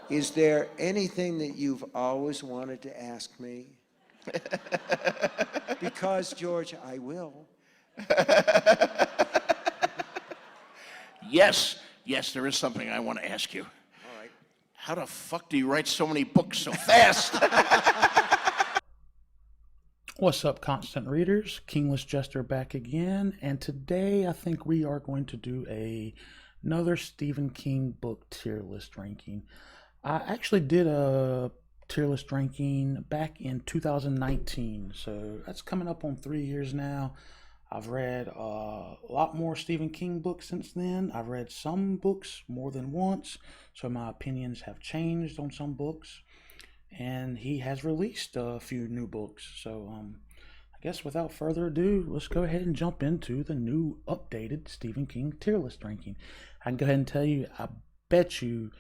Is there anything that you've always wanted to ask me? Because, George, I will. Yes, yes, there is something I want to ask you. All right. How the fuck do you write so many books so fast? What's up, constant readers? Kingless Jester back again, and today I think we are going to do another Stephen King book tier list ranking. I actually did a tier list ranking back in 2019, so that's coming up on 3 years now. I've read a lot more Stephen King books since then. I've read some books more than once, so my opinions have changed on some books. And he has released a few new books. So, I guess without further ado, let's go ahead and jump into the new updated Stephen King tier list ranking. I can go ahead and tell you, I bet you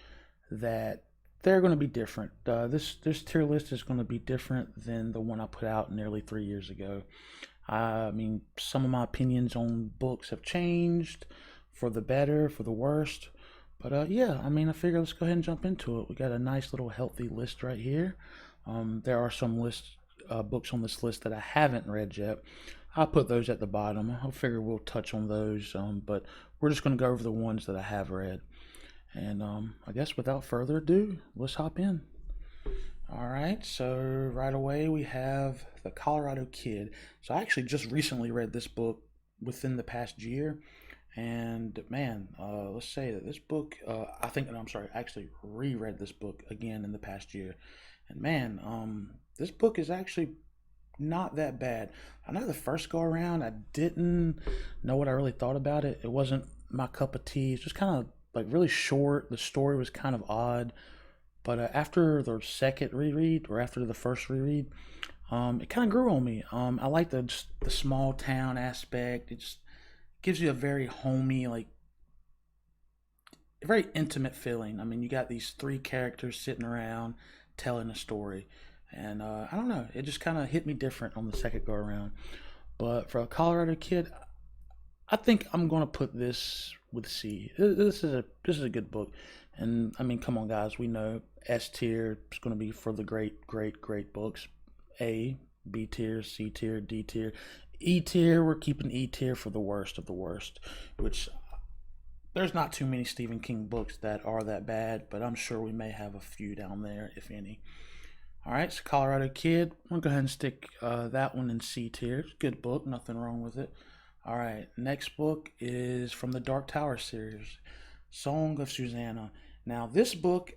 that they're going to be different. This tier list is going to be different than the one I put out nearly 3 years ago. I mean, some of my opinions on books have changed for the better, for the worst. But yeah, I mean, I figure let's go ahead and jump into it. We got a nice little healthy list right here. There are some books on this list that I haven't read yet. I'll put those at the bottom. I figure we'll touch on those, but we're just going to go over the ones that I have read. And I guess without further ado, let's hop in. All right, so right away we have The Colorado Kid. So I actually just recently read this book within the past year. And man, let's say that this book, I actually reread this book again in the past year. And man, this book is actually not that bad. I know the first go around, I didn't know what I really thought about it. It wasn't my cup of tea. It's just kind of like really short. The story was kind of odd. But after the second reread, or after the first reread, it kind of grew on me. I like the small town aspect. It just gives you a very homey, like a very intimate feeling. I mean, you got these three characters sitting around telling a story, and I don't know, it just kind of hit me different on the second go around. But for a Colorado Kid, I think I'm gonna put this with C. This is a good book, and I mean, come on, guys, we know S tier is gonna be for the great books. A, B tier, C tier, D tier, E tier. We're keeping E tier for the worst of the worst, which there's not too many Stephen King books that are that bad, but I'm sure we may have a few down there, if any. All right, so Colorado Kid, I'm gonna go ahead and stick that one in C tier. It's a good book, nothing wrong with it. All right, next book is from the Dark Tower series, Song of Susanna. Now, this book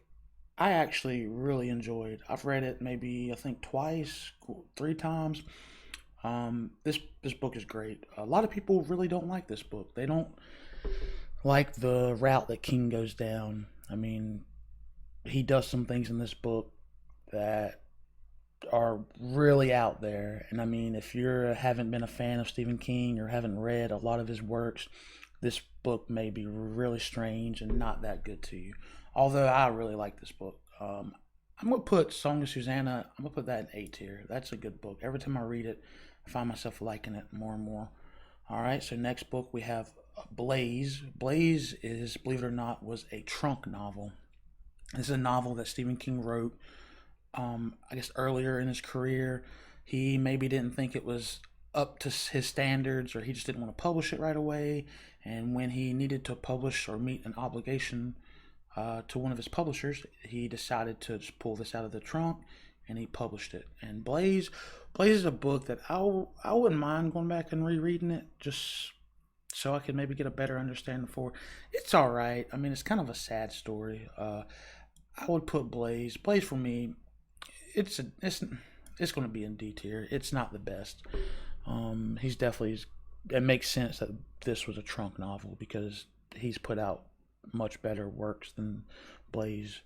I actually really enjoyed. I've read it maybe I think twice, 3 times. This book is great. A lot of people really don't like this book. They don't like the route that King goes down. I mean, he does some things in this book that are really out there. And I mean, if you haven't been a fan of Stephen King or haven't read a lot of his works, this book may be really strange and not that good to you. Although I really like this book. I'm gonna put Song of Susanna. I'm gonna put that in A tier. That's a good book. Every time I read it, I find myself liking it more and more. All right. So next book we have Blaze. Blaze is, believe it or not, was a trunk novel. This is a novel that Stephen King wrote. I guess earlier in his career, he maybe didn't think it was up to his standards, or he just didn't want to publish it right away. And when he needed to publish or meet an obligation to one of his publishers, he decided to just pull this out of the trunk and he published it. And Blaze is a book that I wouldn't mind going back and rereading it just so I could maybe get a better understanding for. It's all right. I mean, it's kind of a sad story. I would put Blaze for me. It's going to be in D tier. It's not the best. He's definitely. It makes sense that this was a trunk novel because he's put out much better works than Blaze.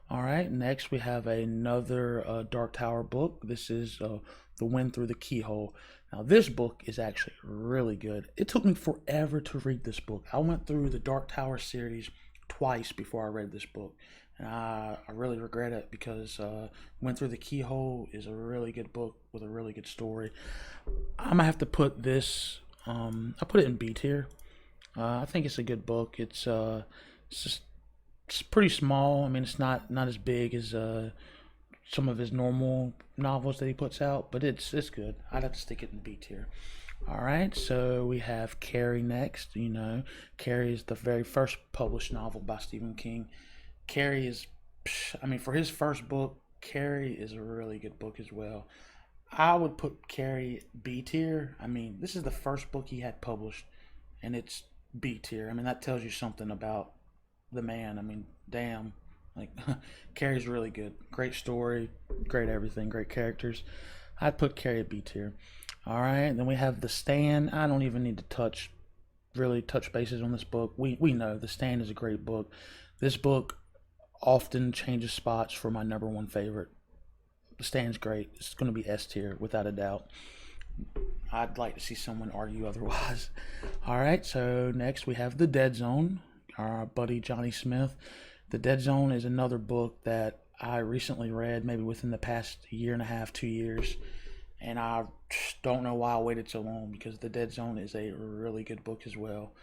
All right, next we have another Dark Tower book. This is The Wind Through the Keyhole. Now, this book is actually really good. It took me forever to read this book. I went through the Dark Tower series twice before I read this book. And I really regret it because Went Through the Keyhole is a really good book with a really good story. I'm going to have to put this, I put it in B tier. I think it's a good book. It's just it's pretty small. I mean, it's not as big as some of his normal novels that he puts out, but it's good. I'd have to stick it in B tier. All right, so we have Carrie next. Carrie is the very first published novel by Stephen King. Carrie is, I mean, for his first book, Carrie is a really good book as well. I would put Carrie B tier. I mean, this is the first book he had published, and it's B tier. I mean, that tells you something about the man. I mean, damn. Like, Carrie's really good. Great story, great everything, great characters. I'd put Carrie at B tier. All right, then we have The Stand. I don't even need to really touch bases on this book. We know The Stand is a great book. This book often changes spots for my number one favorite. The Stand's great. It's going to be S tier without a doubt. I'd like to see someone argue otherwise. All right, so next we have The Dead Zone. Our buddy Johnny Smith. The Dead Zone is another book that I recently read, maybe within the past year and a half, 2 years, and I just don't know why I waited so long, because The Dead Zone is a really good book as well.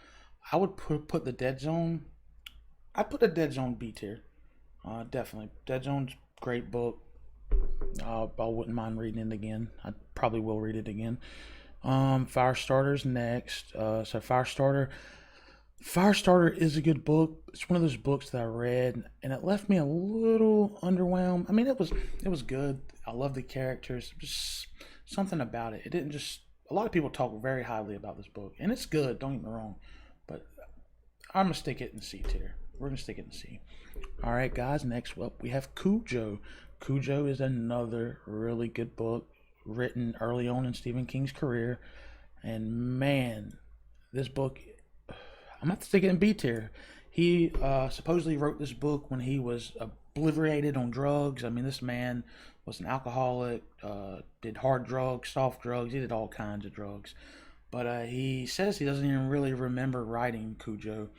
I would put The Dead Zone. I'd put The Dead Zone B tier. Definitely, Dead Zone's a great book. I wouldn't mind reading it again. I probably will read it again. Firestarter's next. So Firestarter is a good book. It's one of those books that I read and it left me a little underwhelmed. I mean, it was good. I love the characters. Just something about it. It didn't just. A lot of people talk very highly about this book, and it's good. Don't get me wrong, but I'm gonna stick it in C tier. We're gonna stick it in C. All right, guys. Next up, we have Cujo. Cujo is another really good book written early on in Stephen King's career, and man, this book. I'm going to stick it in B tier. He supposedly wrote this book when he was obliterated on drugs. I mean, this man was an alcoholic, did hard drugs, soft drugs. He did all kinds of drugs. But he says he doesn't even really remember writing Cujo,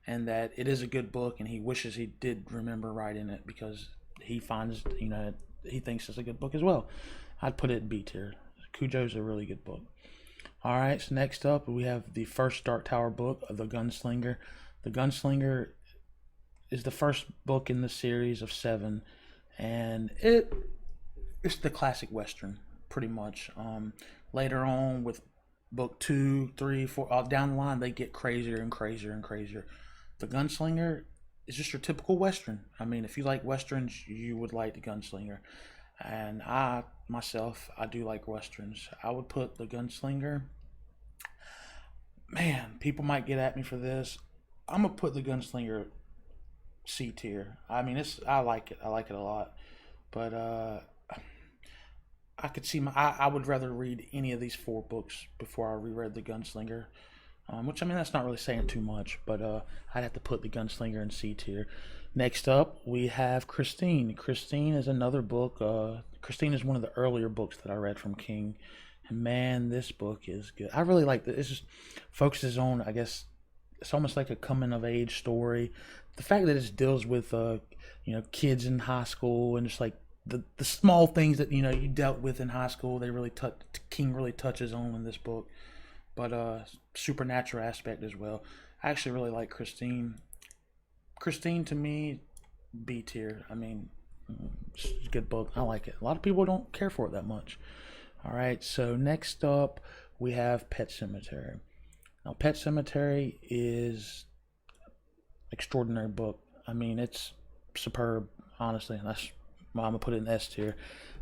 and that it is a good book, and he wishes he did remember writing it, because he finds, he thinks it's a good book as well. I'd put it in B tier. Cujo's a really good book. All right, so next up we have the first Dark Tower book, The Gunslinger. The Gunslinger is the first book in the series of 7, and it's the classic Western, pretty much. Later on, with book 2, 3, 4, down the line, they get crazier and crazier and crazier. The Gunslinger is just your typical Western. I mean, if you like Westerns, you would like The Gunslinger. And I do like Westerns. I would put The Gunslinger. Man, people might get at me for this. I'm gonna put The Gunslinger C tier. I mean, I like it. I like it a lot. But I could see I would rather read any of these 4 books before I reread The Gunslinger. Which, I mean, that's not really saying too much, but I'd have to put The Gunslinger in C tier. Next up, we have Christine. Christine is another book. Christine is one of the earlier books that I read from King. And man, this book is good. I really like this. It just focuses on, I guess, it's almost like a coming of age story. The fact that it deals with, kids in high school, and just like the small things that, you dealt with in high school, King really touches on in this book. But supernatural aspect as well. I actually really like Christine. Christine, to me, B tier. I mean, it's a good book. I like it. A lot of people don't care for it that much. All right, so next up we have Pet Sematary. Now, Pet Sematary is extraordinary book. I mean, it's superb. Honestly, that's why I'm gonna put it in S tier.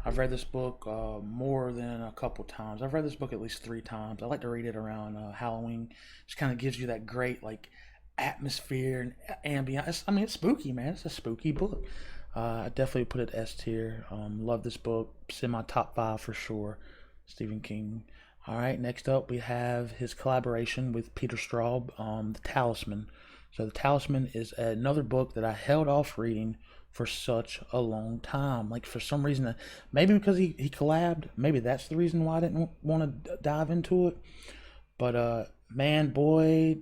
I've read this book more than a couple times. I've read this book at least 3 times. I like to read it around Halloween. Just kind of gives you that great atmosphere and ambiance. I mean, it's spooky, man. It's a spooky book. I definitely put it S tier. Love this book. It's in my top 5 for sure. Stephen King. All right, next up we have his collaboration with Peter Straub, The Talisman. So The Talisman is another book that I held off reading for such a long time. Like, for some reason, maybe because he collabed, maybe that's the reason why I didn't want to dive into it. But man, boy,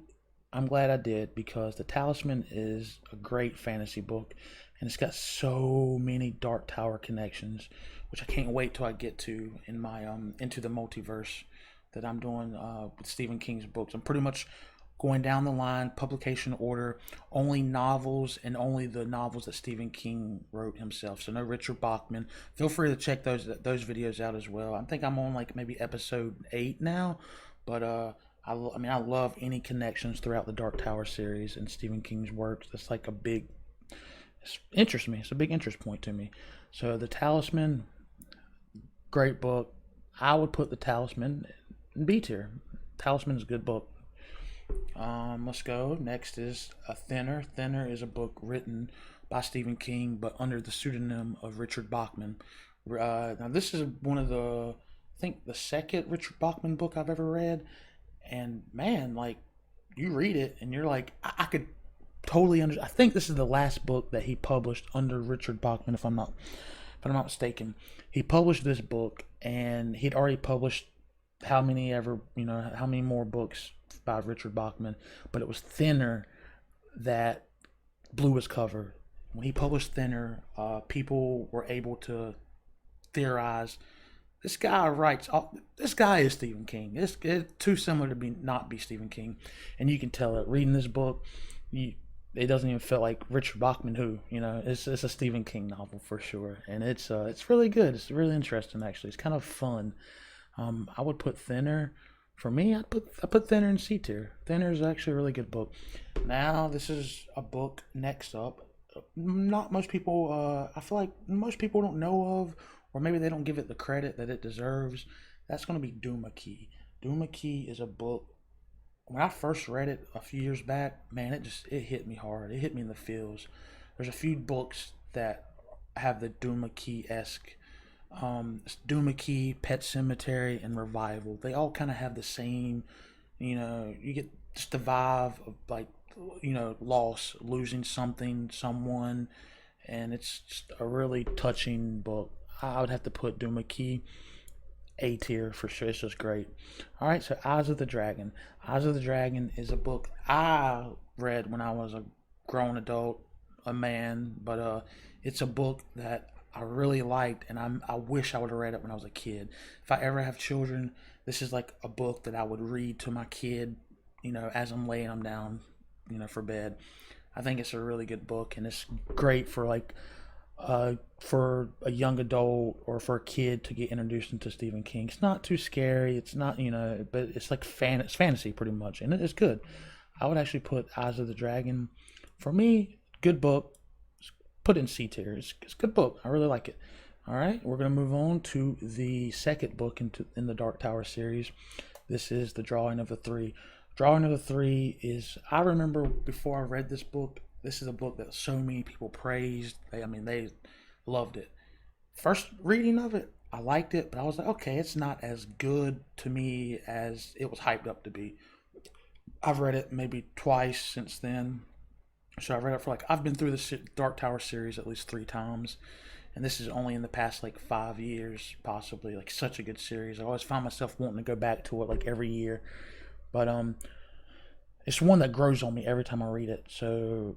I'm glad I did, because The Talisman is a great fantasy book, and it's got so many Dark Tower connections, which I can't wait till I get to in my Into the Multiverse that I'm doing with Stephen King's books. I'm pretty much going down the line, publication order, only novels and only the novels that Stephen King wrote himself. So no Richard Bachman. Feel free to check those videos out as well. I think I'm on like maybe episode 8 now, but I mean I love any connections throughout the Dark Tower series and Stephen King's works. That's like it interests me. It's a big interest point to me. So The Talisman, great book. I would put The Talisman in B tier. Talisman is a good book. Let's go. Next is Thinner. Thinner is a book written by Stephen King, but under the pseudonym of Richard Bachman. Now, this is one of I think the second Richard Bachman book I've ever read. And man, like, you read it and you're like, I could totally understand. I think this is the last book that he published under Richard Bachman, if I'm not mistaken. He published this book, and he'd already published how many more books by Richard Bachman, but it was Thinner that blew his cover. When he published Thinner, people were able to theorize, this guy is Stephen King. It's too similar to not be Stephen King, and you can tell it reading this book. It doesn't even feel like Richard Bachman, who, it's a Stephen King novel for sure, and it's really good. It's really interesting, actually. It's kind of fun. I would put Thinner. For me, I put Thinner in C tier. Thinner is actually a really good book. Now, this is a book next up. Not most people, I feel like most people don't know of, or maybe they don't give it the credit that it deserves. That's going to be Duma Key. Duma Key is a book. When I first read it a few years back, man, it hit me hard. It hit me in the feels. There's a few books that have the Duma Key-esque. Duma Key, Pet Cemetery, and Revival. They all kind of have the same, you get just the vibe of like, loss, losing something, someone, and it's just a really touching book. I would have to put Duma Key A tier for sure. It's just great. All right, so Eyes of the Dragon. Eyes of the Dragon is a book I read when I was a grown adult, a man, but it's a book that I really liked, and I wish I would have read it when I was a kid. If I ever have children, this is like a book that I would read to my kid, as I'm laying them down, for bed. I think it's a really good book, and it's great for like for a young adult or for a kid to get introduced into Stephen King. It's not too scary. It's not, but it's like it's fantasy pretty much, and it's good. I would actually put Eyes of the Dragon, for me, good book. Put in C tier. It's a good book. I really like it. All right, we're gonna move on to the second book in the Dark Tower series. This is The Drawing of the Three. Drawing of the Three is, I remember before I read this book, this is a book that so many people praised. They loved it. First reading of it, I liked it, but I was like, okay, it's not as good to me as it was hyped up to be. I've read it maybe twice since then. So I read it I've been through the Dark Tower series at least 3 times, and this is only in the past like 5 years, possibly. Like, such a good series. I always find myself wanting to go back to it like every year, but it's one that grows on me every time I read it. So,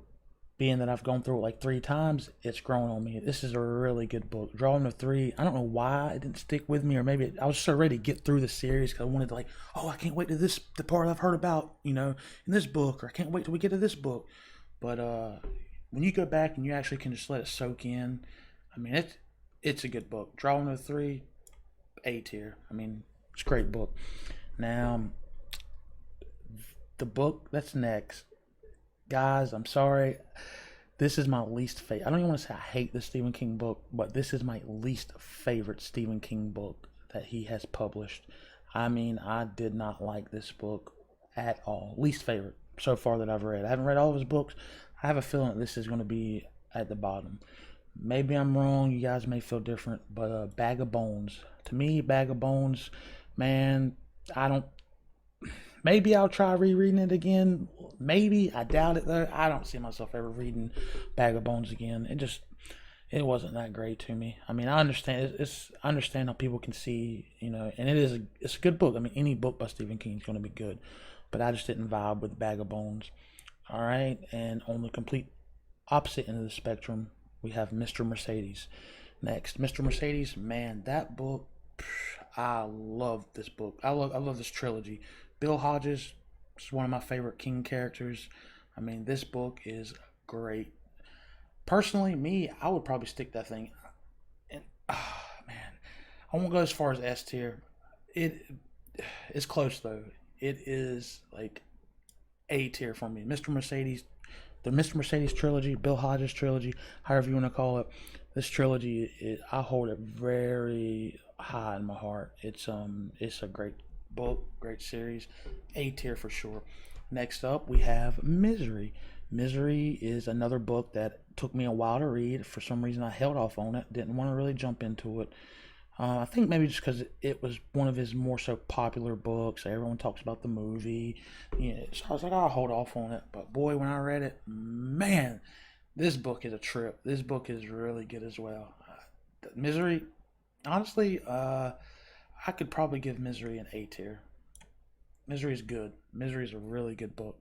being that I've gone through it like 3 times, it's grown on me. This is a really good book. Drawing of 3. I don't know why it didn't stick with me, or maybe I was so ready to get through the series because I wanted to I can't wait to the part I've heard about, in this book, or I can't wait till we get to this book. But when you go back and you actually can just let it soak in, it's a good book. Drawing of 3, A tier. It's a great book. Now, the book that's next, guys, I'm sorry. This is my least favorite. I don't even want to say I hate the Stephen King book, but this is my least favorite Stephen King book that he has published. I did not like this book at all. Least favorite so far that I've read. I haven't read all of his books. I have a feeling that this is going to be at the bottom. Maybe I'm wrong. You guys may feel different, but Bag of Bones. To me, Bag of Bones, man, maybe I'll try rereading it again. Maybe. I doubt it, though. I don't see myself ever reading Bag of Bones again. It wasn't that great to me. I understand. I understand how people can see, and it's a good book. Any book by Stephen King is going to be good. But I just didn't vibe with Bag of Bones. All right, and on the complete opposite end of the spectrum, we have Mr. Mercedes. Next, Mr. Mercedes, man, that book, I love this book. I love this trilogy. Bill Hodges, It's one of my favorite King characters. I mean, this book is great. Personally, me, I would probably stick that thing. And man, I won't go as far as S tier. It it's close though. It is like A tier for me. Mr. Mercedes, the Mr. Mercedes trilogy, Bill Hodges trilogy, however you want to call it. This trilogy, I hold it very high in my heart. It's a great book, great series, A tier for sure. Next up, we have Misery. Misery is another book that took me a while to read. For some reason, I held off on it. Didn't want to really jump into it. I think maybe just because it was one of his more so popular books. Everyone talks about the movie. So I was like, I'll hold off on it. But boy, when I read it, man, this book is a trip. This book is really good as well. Misery, honestly, I could probably give Misery an A tier. Misery is good. Misery is a really good book.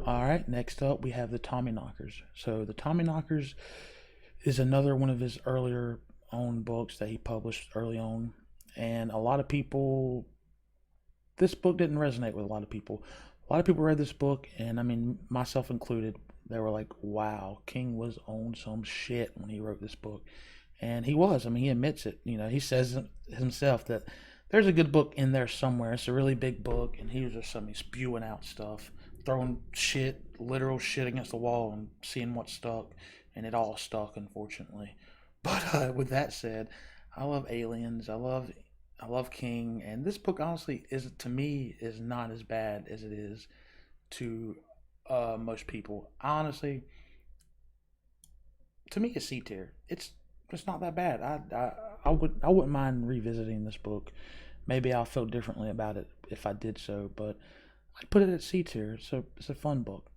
All right, next up we have the Tommyknockers. So the Tommyknockers is another one of his earlier own books that he published early on, and a lot of people, this book didn't resonate with a lot of people. A lot of people read this book, and I mean myself included. They were like, "Wow, King was on some shit when he wrote this book," and he was. I mean, he admits it. He says himself that there's a good book in there somewhere. It's a really big book, and he was just suddenly spewing out stuff, throwing shit, literal shit against the wall, and seeing what stuck, and it all stuck, unfortunately. But with that said, I love Aliens. I love King, and this book honestly is, to me, is not as bad as it is to most people. Honestly, to me, it's C tier. It's not that bad. I wouldn't mind revisiting this book. Maybe I'll feel differently about it if I did so, but I'd put it at C tier. So it's a fun book.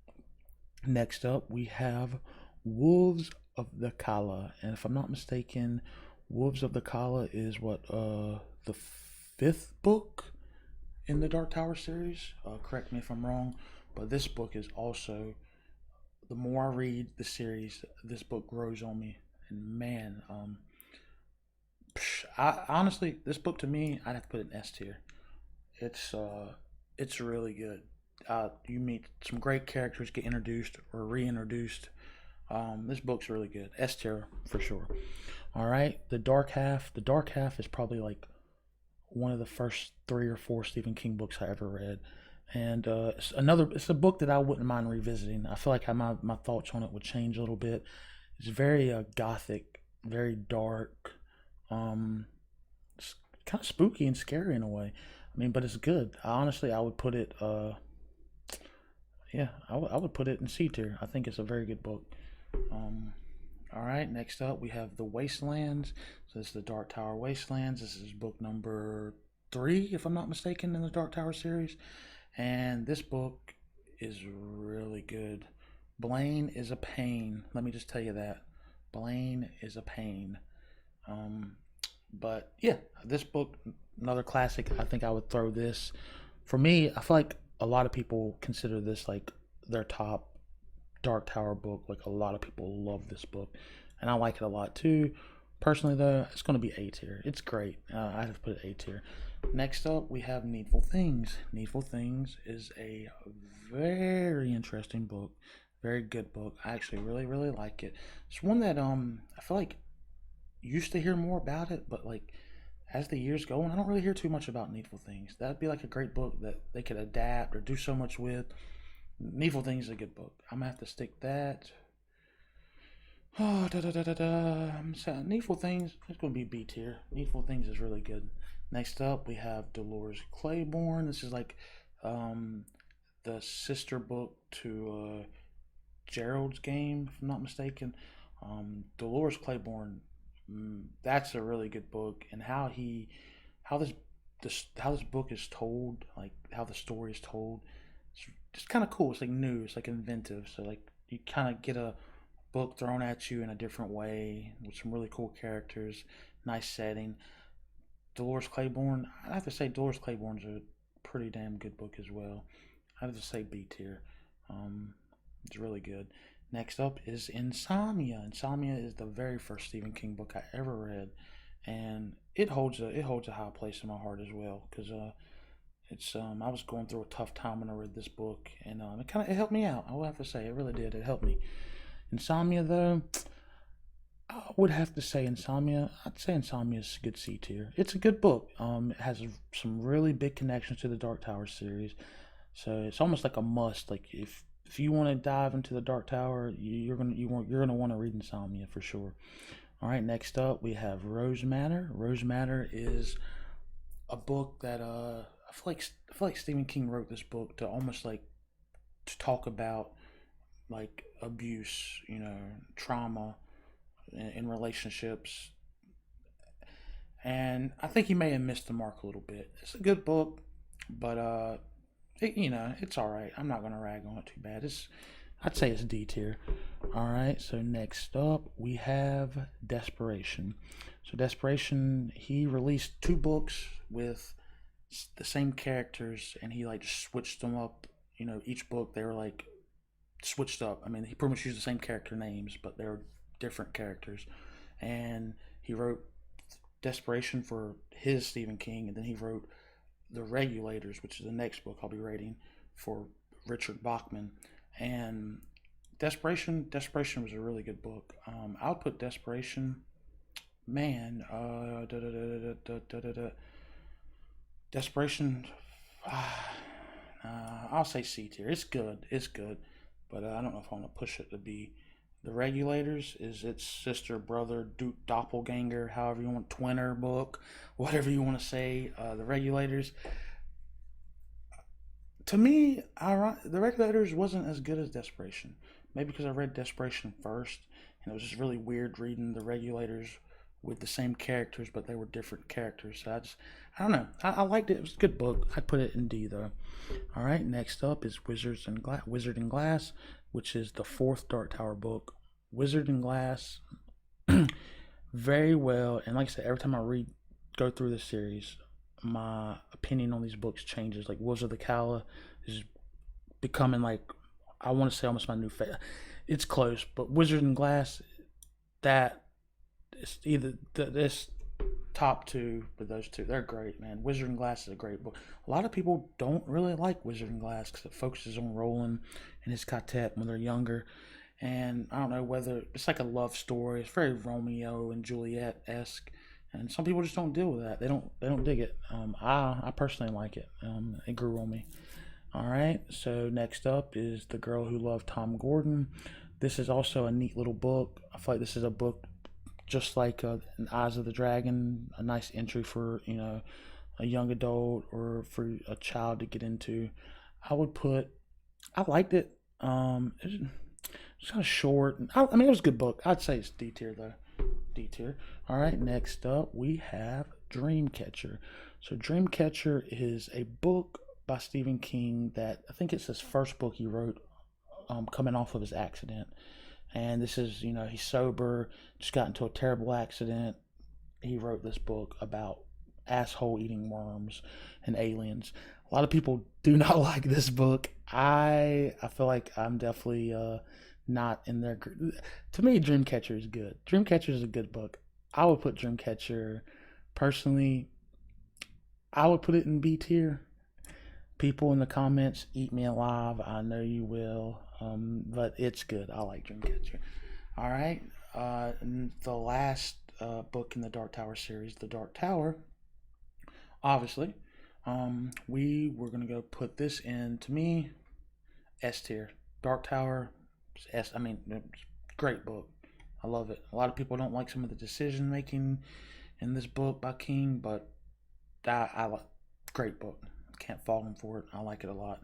Next up, we have Wolves of the Kala, and if I'm not mistaken, Wolves of the Kala is what the fifth book in the Dark Tower series. Correct me if I'm wrong, but this book is also, the more I read the series, this book grows on me. And man, I honestly, this book to me, I'd have to put it in S tier. It's really good. You meet some great characters, get introduced or reintroduced. This book's really good. S tier for sure. All right, the Dark Half. The Dark Half is probably like one of the first 3 or 4 Stephen King books I ever read, and it's a book that I wouldn't mind revisiting. I feel like my thoughts on it would change a little bit. It's very gothic, very dark. It's kind of spooky and scary in a way. I mean, but it's good. Honestly, I would put it. Yeah, I would put it in C tier. I think it's a very good book. All right, next up we have The Wastelands. So this is the Dark Tower Wastelands. This is book number 3, if I'm not mistaken, in the Dark Tower series. And this book is really good. Blaine is a pain. Let me just tell you that. Blaine is a pain. But yeah, this book, another classic. I think I would throw this. For me, I feel like a lot of people consider this like their top Dark Tower book. Like a lot of people love this book, and I like it a lot too. Personally, though, it's going to be A tier. It's great. I have to put it A tier. Next up, we have Needful Things. Needful Things is a very interesting book, very good book. I actually really, really like it. It's one that I feel like used to hear more about it, but like as the years go on, I don't really hear too much about Needful Things. That'd be like a great book that they could adapt or do so much with. Needful Things is a good book. I'm gonna have to stick that. Oh, da da da da da. I'm sad. Needful Things, it's gonna be B tier. Needful Things is really good. Next up, we have Dolores Claiborne. This is like the sister book to Gerald's Game, if I'm not mistaken. Dolores Claiborne, that's a really good book, and how this book is told, like how the story is told, it's just kind of cool. It's like new. It's like inventive. So like you kind of get a book thrown at you in a different way with some really cool characters, nice setting. Dolores Claiborne, I have to say Dolores Claiborne's a pretty damn good book as well. I have to say B tier. It's really good. Next up is Insomnia. Insomnia is the very first Stephen King book I ever read, and it holds a high place in my heart as well because It's I was going through a tough time when I read this book, and it helped me out. I will have to say it really did. It helped me. Insomnia though, I would have to say Insomnia. I'd say Insomnia is a good C tier. It's a good book. It has some really big connections to the Dark Tower series, so it's almost like a must. Like if you want to dive into the Dark Tower, you're gonna want to read Insomnia for sure. All right, next up we have Rose Matter. Rose Matter is a book that I feel like Stephen King wrote this book to almost like to talk about like abuse, trauma in relationships, and I think he may have missed the mark a little bit. It's a good book, but it's all right. I'm not gonna rag on it too bad. I'd say it's D tier. All right. So next up we have Desperation. So Desperation, he released two books with the same characters, and he like just switched them up. Each book they were like switched up. I mean, he pretty much used the same character names, but they were different characters. And he wrote Desperation for his Stephen King, and then he wrote The Regulators, which is the next book I'll be rating, for Richard Bachman. And Desperation was a really good book. I'll put Desperation, man, Desperation. I'll say C tier. It's good. It's good, but I don't know if I want to push it to B. The Regulators is its sister, brother, doppelganger, however you want, twinner book, whatever you want to say. The Regulators, to me, the Regulators wasn't as good as Desperation. Maybe because I read Desperation first, and it was just really weird reading the Regulators with the same characters, but they were different characters. So I don't know. I liked it. It was a good book. I'd put it in D though. All right. Next up is Wizard and Glass, which is the fourth Dark Tower book. Wizard and Glass, very well. And like I said, every time I go through the series, my opinion on these books changes. Like Wizard of the Kala is becoming like, I want to say almost my new favorite. It's close, but Wizard and Glass, that it's either this top two, but those two, they're great, man. Wizard and Glass is a great book. A lot of people don't really like Wizard and Glass because it focuses on Roland and his quartet when they're younger. And I don't know whether it's like a love story. It's very Romeo and Juliet esque, and some people just don't deal with that. They don't dig it. I personally like it. It grew on me. All right. So next up is The Girl Who Loved Tom Gordon. This is also a neat little book. I feel like this is a book just like Eyes of the Dragon, a nice entry for a young adult or for a child to get into. I liked it. It's kind of short. I mean, it was a good book. I'd say it's D tier though. D tier. All right, next up we have Dreamcatcher. So Dreamcatcher is a book by Stephen King that I think it's his first book he wrote, coming off of his accident. And this is, he's sober, just got into a terrible accident. He wrote this book about asshole eating worms and aliens. A lot of people do not like this book. I feel like I'm definitely not in their group. To me, Dreamcatcher is good. Dreamcatcher is a good book. I would put Dreamcatcher, personally, I would put it in B tier. People in the comments, eat me alive. I know you will. But it's good. I like Dreamcatcher. All right. The last book in the Dark Tower series, The Dark Tower, obviously, we were going to go put this in, to me, S tier. Dark Tower, S. I mean, great book. I love it. A lot of people don't like some of the decision making in this book by King, but I like, great book. Can't fault him for it. I like it a lot.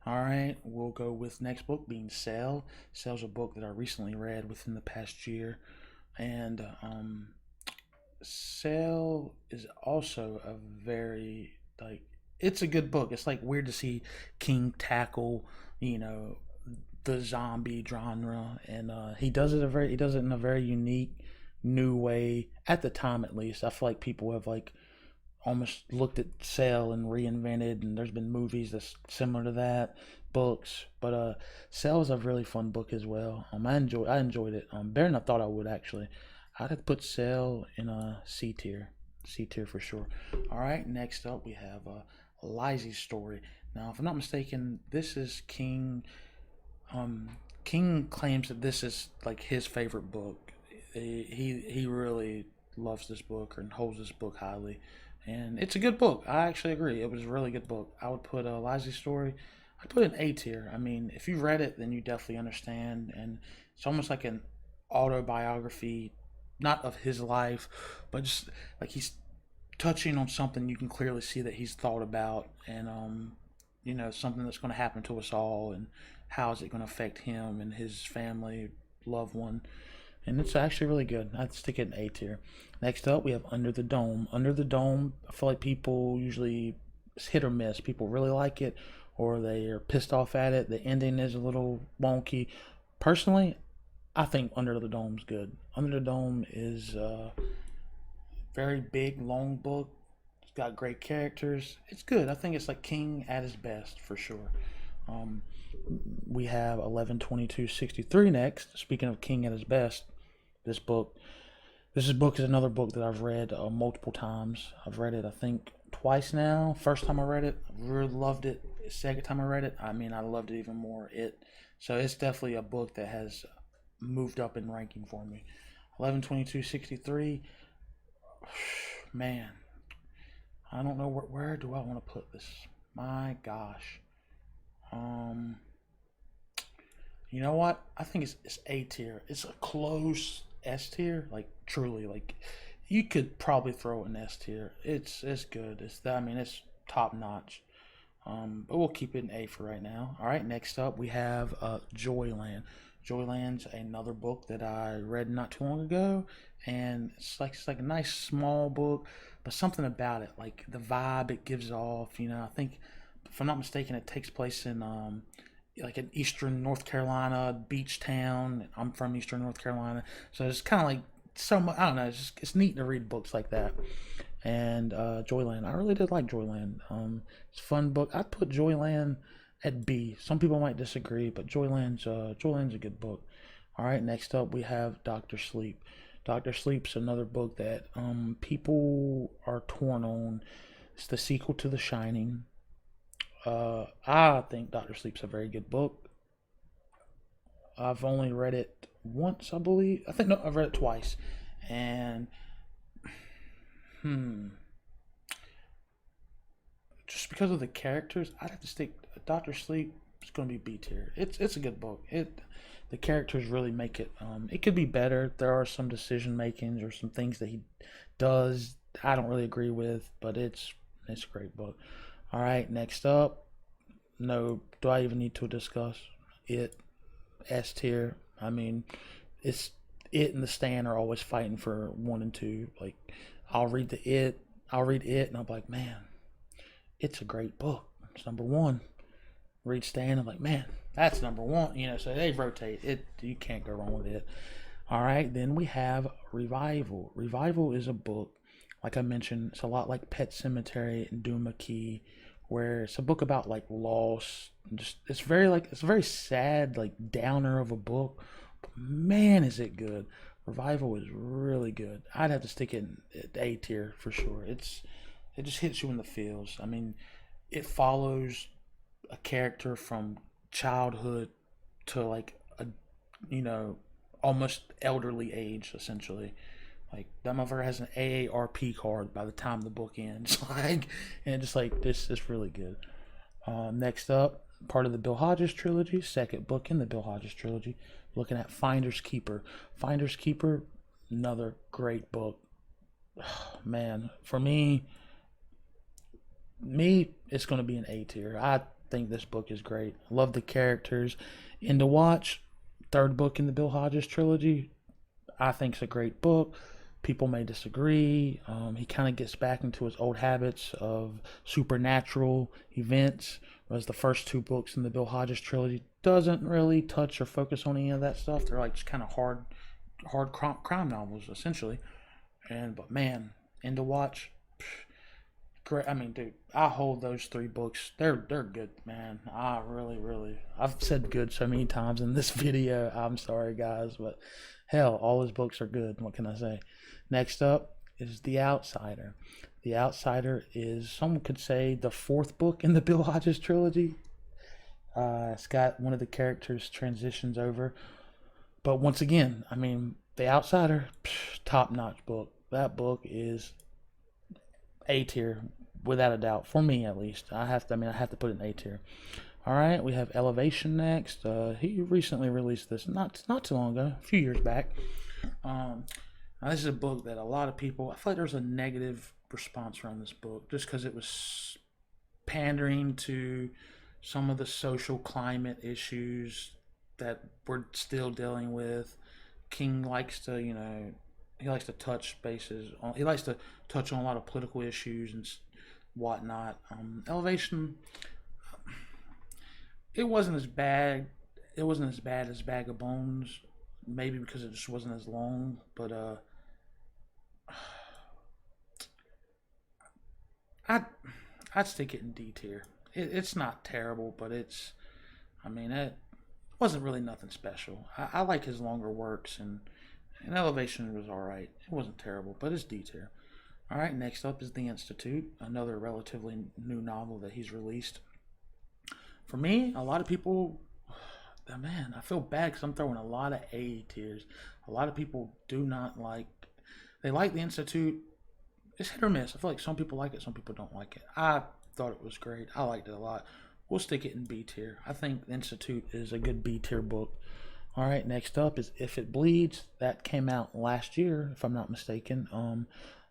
All right, we'll go with next book being Cell. Cell's a book that I recently read within the past year, and Cell is also a very it's a good book. It's like weird to see King tackle the zombie genre, and he does it in a very unique, new way at the time, at least. I feel like people have almost looked at Cell and reinvented, and there's been movies that's similar to that, books, but Cell is a really fun book as well. I enjoyed it better than I thought I would, actually. I'd have put Cell in a C tier for sure. All right, next up we have Lizzie's story. Now, if I'm not mistaken, this is King. King claims that this is like his favorite book. He really loves this book and holds this book highly, and it's a good book. I actually agree. It was a really good book. I would put Lizzie's story. I'd put it in A tier. I mean, if you read it, then you definitely understand, and it's almost like an autobiography, not of his life, but just like he's touching on something you can clearly see that he's thought about, and something that's going to happen to us all, and how is it going to affect him and his family, loved one. And it's actually really good. I'd stick it in A tier. Next up, we have Under the Dome. Under the Dome, I feel like people usually, it's hit or miss. People really like it, or they are pissed off at it. The ending is a little wonky. Personally, I think Under the Dome's good. Under the Dome is a very big, long book. It's got great characters. It's good. I think it's like King at his best for sure. Um, we have 11/22/63 next. Speaking of King at his best, this book. This book is another book that I've read multiple times. I've read it, I think, twice now. First time I read it, I really loved it. Second time I read it, I mean, I loved it even more. So it's definitely a book that has moved up in ranking for me. 11/22/63. Man, I don't know where do I want to put this. My gosh. You know what? I think it's A tier. It's a close S tier. Like truly, like you could probably throw it in S tier. It's good. It's top notch. But we'll keep it in A for right now. All right. Next up, we have Joyland. Joyland's another book that I read not too long ago, and it's like a nice small book, but something about it, like the vibe it gives off. I think, if I'm not mistaken, it takes place in like in eastern North Carolina, beach town. I'm from eastern North Carolina, so it's kind of like so much. I don't know. It's neat to read books like that. And Joyland, I really did like Joyland. It's a fun book. I'd put Joyland at B. Some people might disagree, but Joyland's a good book. All right, next up we have Doctor Sleep. Doctor Sleep's another book that people are torn on. It's the sequel to The Shining. I think Doctor Sleep's a very good book. I've only read it once, I believe. No, I've read it twice, and just because of the characters, I'd have to stick. Doctor Sleep is going to be B tier. It's a good book. The characters really make it. It could be better. There are some decision makings or some things that he does I don't really agree with, but it's a great book. All right, next up. No, do I even need to discuss it? S tier. I mean, it's it and the Stand are always fighting for 1 and 2. Like, I'll read it, and I'll be like, man, it's a great book. It's number 1. Read Stand, I'm like, man, that's number 1. So they rotate it. You can't go wrong with it. All right, then we have Revival. Revival is a book, like I mentioned, it's a lot like Pet Sematary and Doom McKee, where it's a book about like loss. It's a very sad, like downer of a book. But man, is it good. Revival is really good. I'd have to stick it in A tier for sure. It just hits you in the feels. I mean, it follows a character from childhood to like a almost elderly age, essentially. Like, that motherfucker has an AARP card by the time the book ends. And just like this is really good. Next up, part of the Bill Hodges trilogy, second book in the Bill Hodges trilogy, looking at Finders Keeper. Finders Keeper, another great book. Man, for me, it's going to be an A tier. I think this book is great. Love the characters. And to watch, third book in the Bill Hodges trilogy, I think it's a great book. People may disagree. He kind of gets back into his old habits of supernatural events, whereas the first 2 books in the Bill Hodges trilogy doesn't really touch or focus on any of that stuff. They're like just kind of hard crime novels, essentially. But man, and to watch, great. I mean, dude, I hold those 3 books. They're good, man. I really, I've said good so many times in this video. I'm sorry, guys, but hell, all his books are good. What can I say? Next up is The Outsider. The Outsider is, someone could say, the fourth book in the Bill Hodges trilogy. It's got one of the characters transitions over. But once again, I mean, The Outsider, top notch book. That book is A tier, without a doubt, for me at least. I have to put it in A tier. All right, we have Elevation next. He recently released this, not too long ago, a few years back. Now this is a book that a lot of people, I feel like there's a negative response around this book just because it was pandering to some of the social climate issues that we're still dealing with. King likes to, he likes to touch bases. He likes to touch on a lot of political issues and whatnot. Elevation, it wasn't as bad. It wasn't as bad as Bag of Bones, maybe because it just wasn't as long. But I'd stick it in D tier. It's not terrible, but it wasn't really nothing special. I like his longer works, and Elevation was alright. It wasn't terrible, but it's D tier. Alright, next up is The Institute, another relatively new novel that he's released. For me, a lot of people, man, I feel bad because I'm throwing a lot of A tiers. A lot of people they like The Institute. It's hit or miss. I feel like some people like it, some people don't like it. I thought it was great. I liked it a lot. We'll stick it in B tier. I think The Institute is a good B tier book. All right, next up is If It Bleeds. That came out last year, if I'm not mistaken.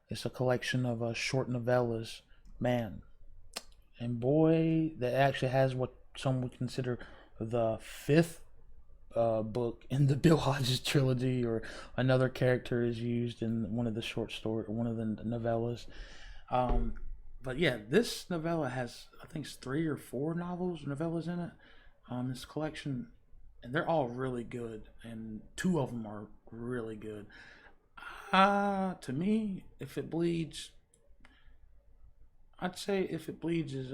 It's a collection of short novellas. Man, and boy, that actually has what some would consider the fifth book in the Bill Hodges trilogy, or another character is used in one of the one of the novellas. But yeah, this novella has, I think it's 3 or 4 novellas in it. This collection, and they're all really good, and 2 of them are really good. To me, If It Bleeds, I'd say If It Bleeds is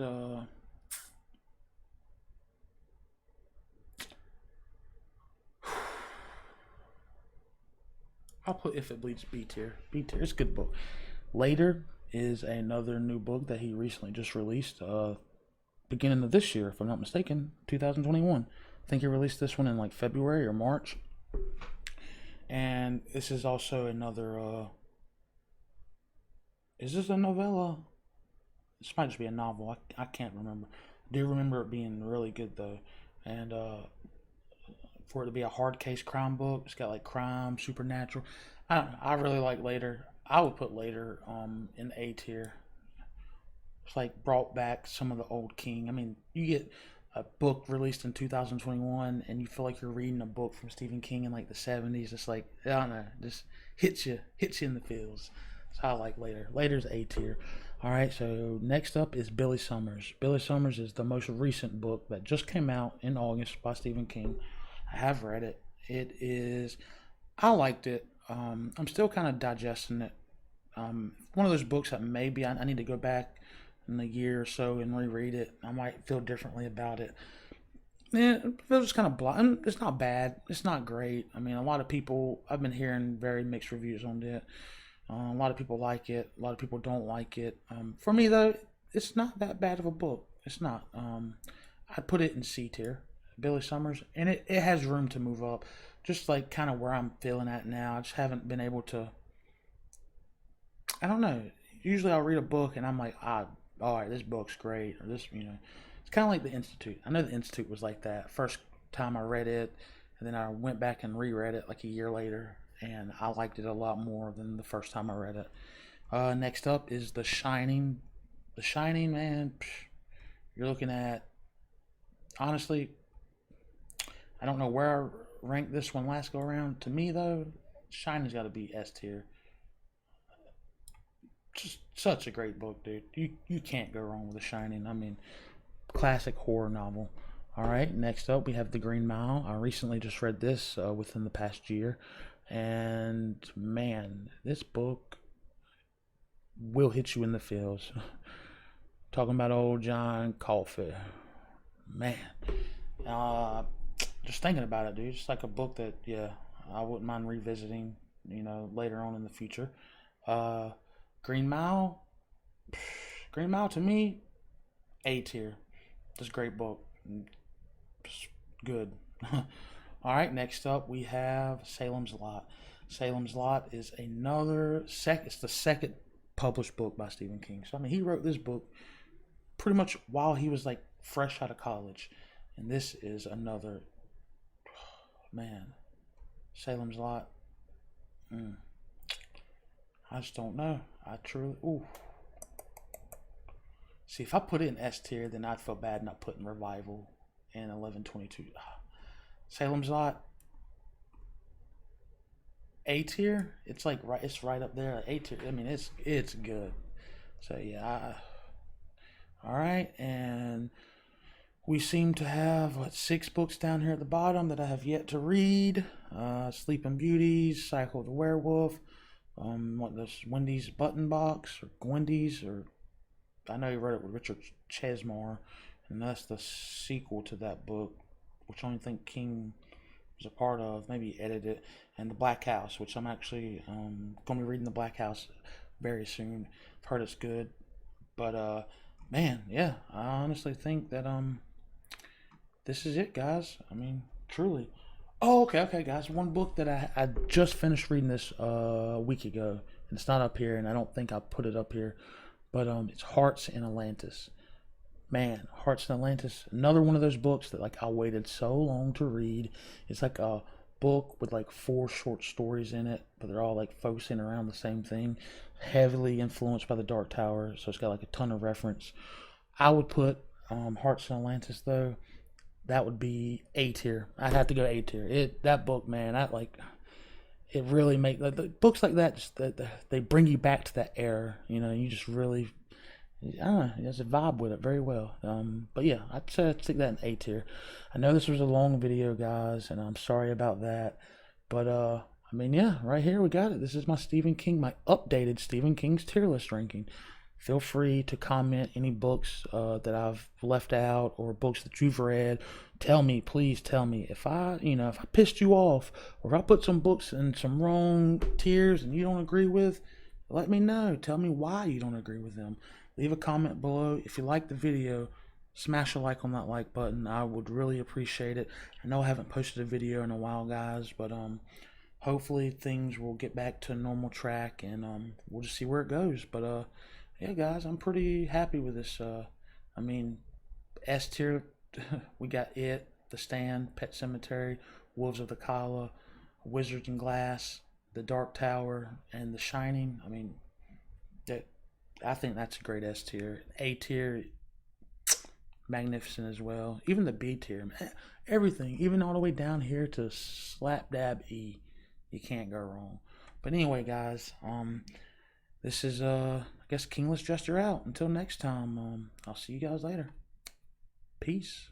I'll put If It Bleeds B tier. B tier. It's a good book. Later is another new book that he recently just released, beginning of this year, if I'm not mistaken, 2021. I think he released this one in like February or March. And this is also another. Is this a novella? This might just be a novel. I can't remember. I do remember it being really good though, and for it to be a hard case crime book, it's got like crime, supernatural. I don't know. I really like Later. I would put Later in A tier. It's like brought back some of the old King. I mean, you get a book released in 2021 and you feel like you're reading a book from Stephen King in like the 70s. It's like, I don't know, just hits you in the feels. So I like Later. Later's A tier. All right, so next up is Billy Summers. Billy Summers is the most recent book that just came out in August by Stephen King. I have read it. I liked it. I'm still kind of digesting it. One of those books that maybe I need to go back in a year or so and reread it. I might feel differently about it. Yeah, it feels kind of bland. It's not bad. It's not great. I mean, a lot of people, I've been hearing very mixed reviews on it. A lot of people like it. A lot of people don't like it. For me, though, it's not that bad of a book. It's not. I'd put it in C tier. Billy Summers. And it has room to move up. Just like kind of where I'm feeling at now. I just haven't been able to. I don't know. Usually I'll read a book and I'm like, all right, this book's great. Or this, It's kind of like The Institute. I know The Institute was like that. First time I read it. And then I went back and reread it like a year later. And I liked it a lot more than the first time I read it. Next up is The Shining. The Shining, man, you're looking at, honestly, I don't know where I ranked this one last go around. To me, though, Shining's got to be S tier. Just such a great book, dude. You can't go wrong with The Shining. I mean, classic horror novel. All right, next up we have The Green Mile. I recently just read this within the past year. And man, this book will hit you in the feels. Talking about old John Coffey. Man. Just thinking about it, dude. It's like a book that, I wouldn't mind revisiting, later on in the future. Green Mile, Green Mile to me, A tier. This great book. Good. All right, next up we have Salem's Lot. Salem's Lot is it's the second published book by Stephen King. So I mean, he wrote this book pretty much while he was like fresh out of college. And this is another, man, Salem's Lot. I just don't know. I truly, ooh. See, if I put it in S tier, then I'd feel bad not putting Revival and 1122. Salem's Lot, A tier. It's like it's right up there. A tier. I mean, it's good. So yeah. All right, and we seem to have 6 books down here at the bottom that I have yet to read. Sleeping Beauties, Cycle of the Werewolf, Wendy's Button Box or Gwendy's, or I know he wrote it with Richard Chesmore, and that's the sequel to that book, which I don't think King was a part of. Maybe he edited it. And The Black House, which I'm actually going to be reading The Black House very soon. I've heard it's good, but man, yeah, I honestly think that this is it, guys. I mean, truly. Oh, okay, guys. One book that I just finished reading this a week ago, and it's not up here, and I don't think I put it up here, but it's Hearts in Atlantis. Man, Hearts in Atlantis, another one of those books that like I waited so long to read. It's like a book with like 4 short stories in it, but they're all like focusing around the same thing. Heavily influenced by the Dark Tower, so it's got like a ton of reference. I would put Hearts in Atlantis though. That would be A tier. I'd have to go A tier. That book, man, it really the books like that. Just they bring you back to that era. You know, you just really, I don't know, there's a vibe with it very well. But yeah, I'd say I'd stick that in A tier. I know this was a long video, guys, and I'm sorry about that. But I mean, yeah, right here we got it. This is my updated Stephen King's tier list ranking. Feel free to comment any books that I've left out or books that you've read. Please tell me if I pissed you off or if I put some books in some wrong tiers and you don't agree with. Let me know. Tell me why you don't agree with them. Leave a comment below. If you like the video, smash a like on that like button. I would really appreciate it. I know I haven't posted a video in a while, guys, but hopefully things will get back to a normal track and we'll just see where it goes. But yeah, guys, I'm pretty happy with this. I mean, S tier, we got It, The Stand, Pet Sematary, Wolves of the Kala, Wizards and Glass, The Dark Tower, and The Shining. I mean, I think that's a great S tier. A tier, magnificent as well. Even the B tier, man, everything, even all the way down here to slap dab E, you can't go wrong. But anyway, guys, this is I guess Kingless Jester out. Until next time, I'll see you guys later. Peace.